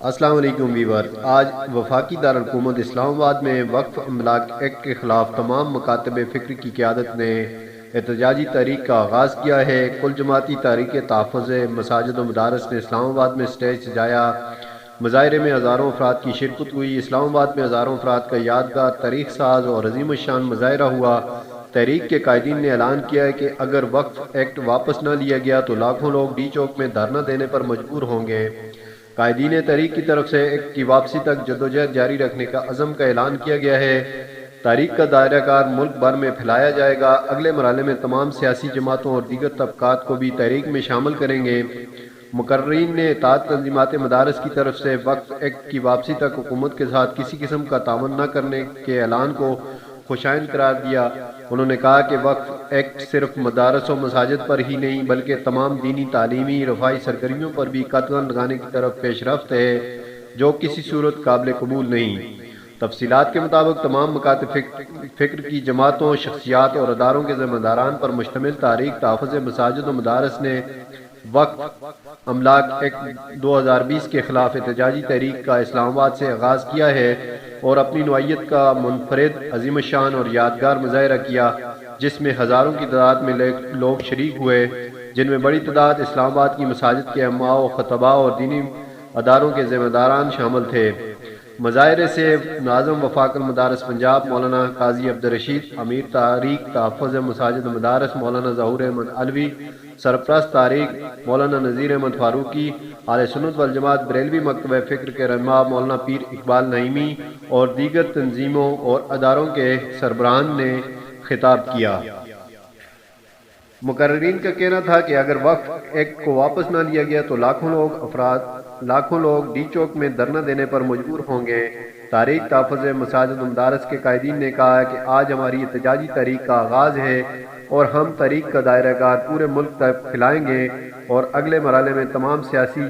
السلام علیکم ویور، آج وفاقی دارالحکومت اسلام آباد میں وقف املاک ایکٹ کے خلاف تمام مکاتب فکر کی قیادت نے احتجاجی تحریک کا آغاز کیا ہے۔ کل جماعتی تحریک تحفظ مساجد و مدارس نے اسلام آباد میں سٹیج سجایا۔ مظاہرے میں ہزاروں افراد کی شرکت ہوئی۔ اسلام آباد میں ہزاروں افراد کا یادگار، تاریخ ساز اور عظیم الشان مظاہرہ ہوا۔ تحریک کے قائدین نے اعلان کیا ہے کہ اگر وقف ایکٹ واپس نہ لیا گیا تو لاکھوں لوگ ڈی چوک میں دھرنا دینے پر مجبور ہوں گے۔ قائدین تحریک کی طرف سے ایکٹ کی واپسی تک جدوجہد جاری رکھنے کا عزم کا اعلان کیا گیا ہے۔ تحریک کا دائرہ کار ملک بھر میں پھیلایا جائے گا۔ اگلے مرحلے میں تمام سیاسی جماعتوں اور دیگر طبقات کو بھی تحریک میں شامل کریں گے۔ مقررین نے اتحاد تنظیمات مدارس کی طرف سے وقف ایکٹ کی واپسی تک حکومت کے ساتھ کسی قسم کا تعاون نہ کرنے کے اعلان کو خوشائند قرار دیا۔ انہوں نے کہا کہ وقف ایکٹ صرف مدارس و مساجد پر ہی نہیں بلکہ تمام دینی، تعلیمی، رفاہی سرگرمیوں پر بھی قدغن لگانے کی طرف پیش رفت ہے، جو کسی صورت قابل قبول نہیں۔ تفصیلات کے مطابق تمام مکاتب فکر کی جماعتوں، شخصیات اور اداروں کے ذمہ داران پر مشتمل تحریک تحفظ مساجد و مدارس نے وقف املاک ایکٹ 2020 کے خلاف احتجاجی تحریک کا اسلام آباد سے آغاز کیا ہے اور اپنی نوعیت کا منفرد، عظیم الشان اور یادگار مظاہرہ کیا، جس میں ہزاروں کی تعداد میں لوگ شریک ہوئے، جن میں بڑی تعداد اسلام آباد کی مساجد کے اماء و خطباء اور دینی اداروں کے ذمہ داران شامل تھے۔ مظاہرے سے ناظم وفاق المدارس پنجاب مولانا قاضی عبدالرشید، امیر تحریک تحفظ مساجد و مدارس مولانا ظہور احمد علوی، سرپرست تحریک مولانا نذیر احمد فاروقی، اہل سنت والجماعت بریلوی مکتبہ فکر کے رہنما مولانا پیر اقبال نعیمی اور دیگر تنظیموں اور اداروں کے سربراہان نے خطاب کیا۔ مقررین کا کہنا تھا کہ اگر وقف ایکٹ کو واپس نہ لیا گیا تو لاکھوں لوگ ڈی چوک میں دھرنا دینے پر مجبور ہوں گے۔ تحریک تحفظ مساجد و مدارس کے قائدین نے کہا کہ آج ہماری احتجاجی تحریک کا آغاز ہے اور ہم تحریک کا دائرہ کار پورے ملک تک پھیلائیں گے اور اگلے مرحلے میں تمام سیاسی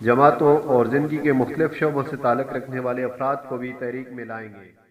جماعتوں اور زندگی کے مختلف شعبوں سے تعلق رکھنے والے افراد کو بھی تحریک میں لائیں گے۔